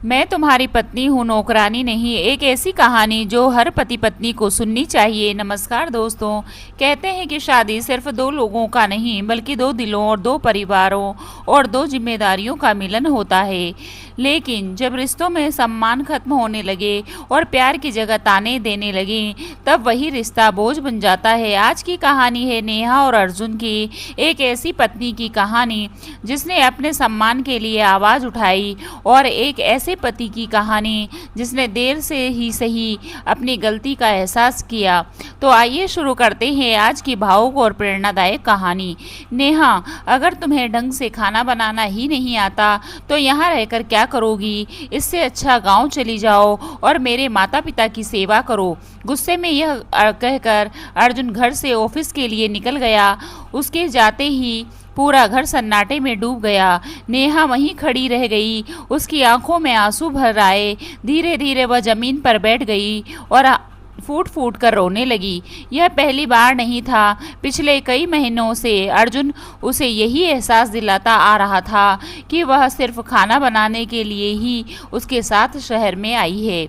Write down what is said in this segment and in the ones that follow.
मैं तुम्हारी पत्नी हूँ, नौकरानी नहीं। एक ऐसी कहानी जो हर पति पत्नी को सुननी चाहिए। नमस्कार दोस्तों। कहते हैं कि शादी सिर्फ दो लोगों का नहीं बल्कि दो दिलों और दो परिवारों और दो जिम्मेदारियों का मिलन होता है। लेकिन जब रिश्तों में सम्मान खत्म होने लगे और प्यार की जगह ताने देने लगे तब वही रिश्ता बोझ बन जाता है। आज की कहानी है नेहा और अर्जुन की, एक ऐसी पत्नी की कहानी जिसने अपने सम्मान के लिए आवाज़ उठाई और एक ऐसे पति की कहानी जिसने देर से ही सही अपनी गलती का एहसास किया। तो आइए शुरू करते हैं आज की भावुक और प्रेरणादायक कहानी। नेहा, अगर तुम्हें ढंग से खाना बनाना ही नहीं आता तो यहाँ रहकर क्या करोगी? इससे अच्छा गांव चली जाओ और मेरे माता पिता की सेवा करो। गुस्से में यह कहकर अर्जुन घर से ऑफिस के लिए निकल गया। उसके जाते ही पूरा घर सन्नाटे में डूब गया। नेहा वहीं खड़ी रह गई, उसकी आंखों में आंसू भर आए। धीरे धीरे वह जमीन पर बैठ गई और फूट फूट कर रोने लगी। यह पहली बार नहीं था। पिछले कई महीनों से अर्जुन उसे यही एहसास दिलाता आ रहा था कि वह सिर्फ खाना बनाने के लिए ही उसके साथ शहर में आई है।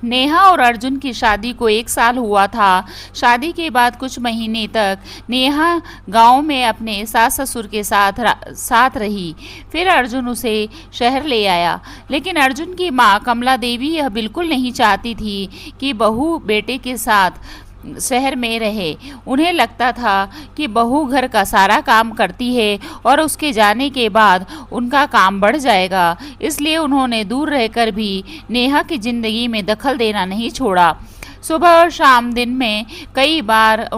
नेहा और अर्जुन की शादी को 1 साल हुआ था। शादी के बाद कुछ महीने तक नेहा गांव में अपने सास ससुर के साथ रही। फिर अर्जुन उसे शहर ले आया। लेकिन अर्जुन की माँ कमला देवी यह बिल्कुल नहीं चाहती थी कि बहू बेटे के साथ शहर में रहे। उन्हें लगता था कि बहू घर का सारा काम करती है और उसके जाने के बाद उनका काम बढ़ जाएगा। इसलिए उन्होंने दूर रहकर भी नेहा की जिंदगी में दखल देना नहीं छोड़ा। सुबह और शाम दिन में कई बार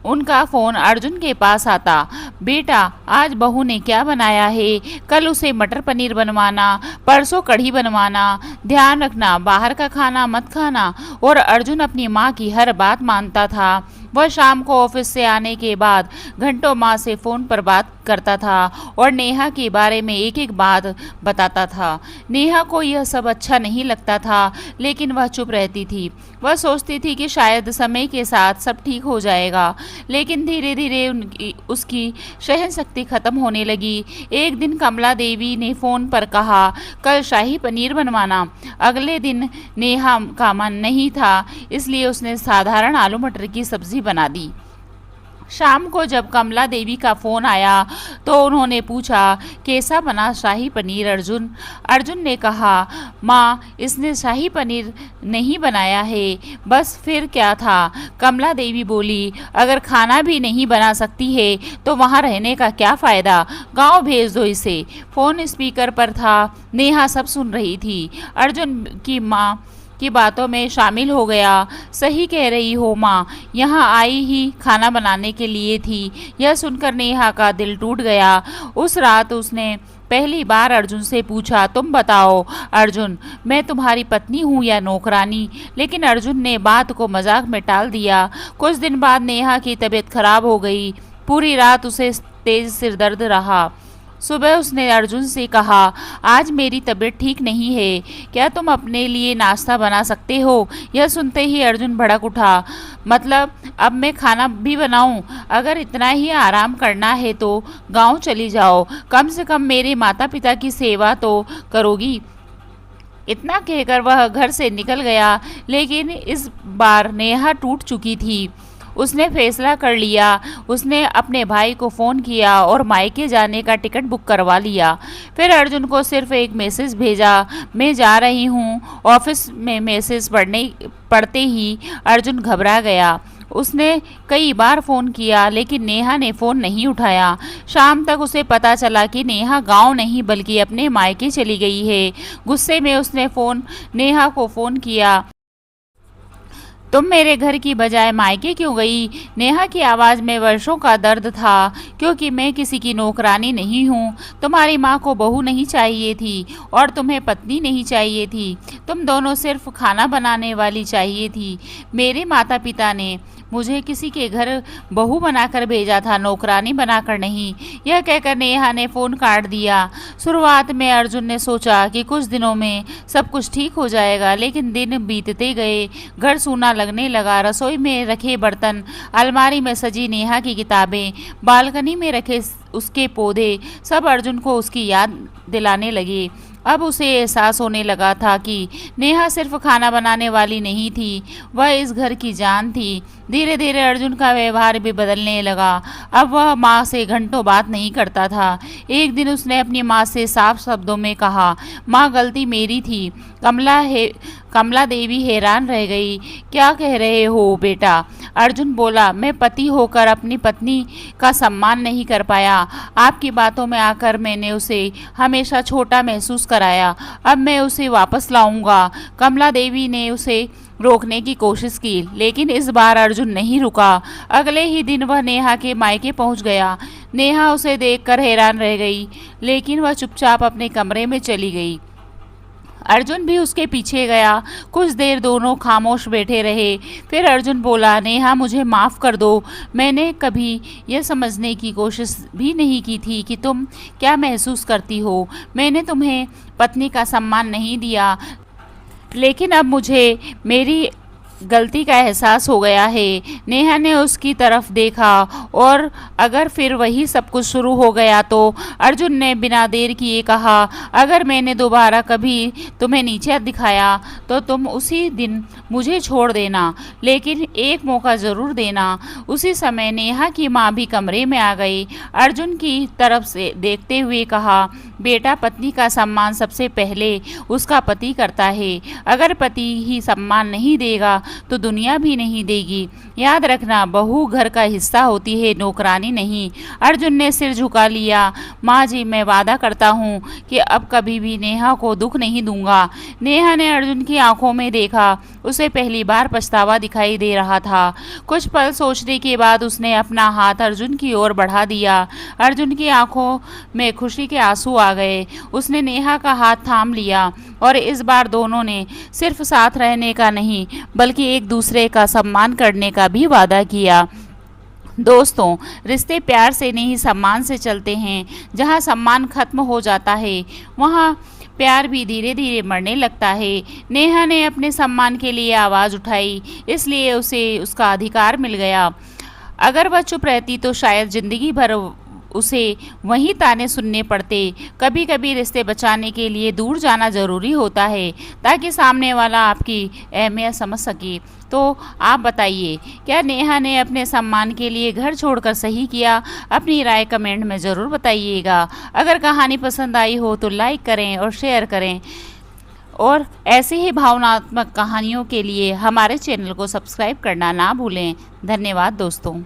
उनका फ़ोन अर्जुन के पास आता। बेटा, आज बहू ने क्या बनाया है? कल उसे मटर पनीर बनवाना, परसों कढ़ी बनवाना। ध्यान रखना, बाहर का खाना मत खाना। और अर्जुन अपनी माँ की हर बात मानता था। वह शाम को ऑफिस से आने के बाद घंटों माँ से फ़ोन पर बात करता था और नेहा के बारे में एक एक बात बताता था। नेहा को यह सब अच्छा नहीं लगता था, लेकिन वह चुप रहती थी। वह सोचती थी कि शायद समय के साथ सब ठीक हो जाएगा। लेकिन धीरे धीरे उसकी सहन शक्ति खत्म होने लगी। एक दिन कमला देवी ने फ़ोन पर कहा, कल शाही पनीर बनवाना। अगले दिन नेहा का मन नहीं था, इसलिए उसने साधारण आलू मटर की सब्जी बना दी। शाम को जब कमला देवी का फ़ोन आया तो उन्होंने पूछा, कैसा बना शाही पनीर अर्जुन? अर्जुन ने कहा, माँ, इसने शाही पनीर नहीं बनाया है। बस फिर क्या था? कमला देवी बोली, अगर खाना भी नहीं बना सकती है तो वहाँ रहने का क्या फ़ायदा? गांव भेज दो इसे। फ़ोन स्पीकर पर था। नेहा सब सुन रही थी। अर्जुन की माँ की बातों में शामिल हो गया। सही कह रही हो माँ, यहाँ आई ही खाना बनाने के लिए थी। यह सुनकर नेहा का दिल टूट गया। उस रात उसने पहली बार अर्जुन से पूछा, तुम बताओ अर्जुन, मैं तुम्हारी पत्नी हूँ या नौकरानी? लेकिन अर्जुन ने बात को मजाक में टाल दिया। कुछ दिन बाद नेहा की तबीयत खराब हो गई। पूरी रात उसे तेज सिर दर्द रहा। सुबह उसने अर्जुन से कहा, आज मेरी तबीयत ठीक नहीं है, क्या तुम अपने लिए नाश्ता बना सकते हो? यह सुनते ही अर्जुन भड़क उठा। मतलब अब मैं खाना भी बनाऊं? अगर इतना ही आराम करना है तो गांव चली जाओ, कम से कम मेरे माता पिता की सेवा तो करोगी। इतना कहकर वह घर से निकल गया। लेकिन इस बार नेहा टूट चुकी थी। उसने फैसला कर लिया। उसने अपने भाई को फ़ोन किया और मायके जाने का टिकट बुक करवा लिया। फिर अर्जुन को सिर्फ एक मैसेज भेजा, मैं जा रही हूँ। ऑफिस में मैसेज पढ़ते ही अर्जुन घबरा गया। उसने कई बार फ़ोन किया लेकिन नेहा ने फ़ोन नहीं उठाया। शाम तक उसे पता चला कि नेहा गांव नहीं बल्कि अपने मायके चली गई है। गुस्से में उसने नेहा को फ़ोन किया, तुम मेरे घर की बजाय मायके क्यों गई? नेहा की आवाज़ में वर्षों का दर्द था। क्योंकि मैं किसी की नौकरानी नहीं हूँ। तुम्हारी माँ को बहू नहीं चाहिए थी और तुम्हें पत्नी नहीं चाहिए थी। तुम दोनों सिर्फ खाना बनाने वाली चाहिए थी। मेरे माता पिता ने मुझे किसी के घर बहू बनाकर भेजा था, नौकरानी बनाकर नहीं। यह कहकर नेहा ने फ़ोन काट दिया। शुरुआत में अर्जुन ने सोचा कि कुछ दिनों में सब कुछ ठीक हो जाएगा, लेकिन दिन बीतते गए। घर सूना लगने लगा। रसोई में रखे बर्तन, अलमारी में सजी नेहा की किताबें, बालकनी में रखे उसके पौधे सब अर्जुन को उसकी याद दिलाने लगे। अब उसे एहसास होने लगा था कि नेहा सिर्फ खाना बनाने वाली नहीं थी, वह इस घर की जान थी। धीरे धीरे अर्जुन का व्यवहार भी बदलने लगा। अब वह माँ से घंटों बात नहीं करता था। एक दिन उसने अपनी माँ से साफ शब्दों में कहा, माँ गलती मेरी थी। कमला देवी हैरान रह गई। क्या कह रहे हो बेटा? अर्जुन बोला, मैं पति होकर अपनी पत्नी का सम्मान नहीं कर पाया। आपकी बातों में आकर मैंने उसे हमेशा छोटा महसूस कराया। अब मैं उसे वापस लाऊंगा। कमला देवी ने उसे रोकने की कोशिश की, लेकिन इस बार अर्जुन नहीं रुका। अगले ही दिन वह नेहा के मायके पहुंच गया। नेहा उसे देखकर हैरान रह गई, लेकिन वह चुपचाप अपने कमरे में चली गई। अर्जुन भी उसके पीछे गया। कुछ देर दोनों खामोश बैठे रहे। फिर अर्जुन बोला, नेहा मुझे माफ़ कर दो। मैंने कभी यह समझने की कोशिश भी नहीं की थी कि तुम क्या महसूस करती हो। मैंने तुम्हें पत्नी का सम्मान नहीं दिया, लेकिन अब मुझे मेरी गलती का एहसास हो गया है। नेहा ने उसकी तरफ देखा, और अगर फिर वही सब कुछ शुरू हो गया तो? अर्जुन ने बिना देर किए कहा, अगर मैंने दोबारा कभी तुम्हें नीचे दिखाया तो तुम उसी दिन मुझे छोड़ देना, लेकिन एक मौका ज़रूर देना। उसी समय नेहा की माँ भी कमरे में आ गई। अर्जुन की तरफ से देखते हुए कहा, बेटा पत्नी का सम्मान सबसे पहले उसका पति करता है। अगर पति ही सम्मान नहीं देगा तो दुनिया भी नहीं देगी। याद रखना, बहू घर का हिस्सा होती है, नौकरानी नहीं। अर्जुन ने सिर झुका लिया। माँ जी, मैं वादा करता हूँ कि अब कभी भी नेहा को दुख नहीं दूंगा। नेहा ने अर्जुन की आंखों में देखा। उसे पहली बार पछतावा दिखाई दे रहा था। कुछ पल सोचने के बाद उसने अपना हाथ अर्जुन की ओर बढ़ा दिया। अर्जुन की आंखों में खुशी के आंसू आ गए। उसने नेहा का हाथ थाम लिया, और इस बार दोनों ने सिर्फ साथ रहने का नहीं, बल्कि एक दूसरे का सम्मान करने का भी वादा किया। दोस्तों, रिश्ते प्यार से नहीं सम्मान से चलते हैं। जहाँ सम्मान खत्म हो जाता है, वहाँ प्यार भी धीरे धीरे मरने लगता है। नेहा ने अपने सम्मान के लिए आवाज़ उठाई, इसलिए उसे उसका अधिकार मिल गया। अगर वह चुप रहती तो शायद जिंदगी भर उसे वहीं ताने सुनने पड़ते। कभी कभी रिश्ते बचाने के लिए दूर जाना ज़रूरी होता है, ताकि सामने वाला आपकी अहमियत समझ सके। तो आप बताइए, क्या नेहा ने अपने सम्मान के लिए घर छोड़कर सही किया? अपनी राय कमेंट में ज़रूर बताइएगा। अगर कहानी पसंद आई हो तो लाइक करें और शेयर करें, और ऐसे ही भावनात्मक कहानियों के लिए हमारे चैनल को सब्सक्राइब करना ना भूलें। धन्यवाद दोस्तों।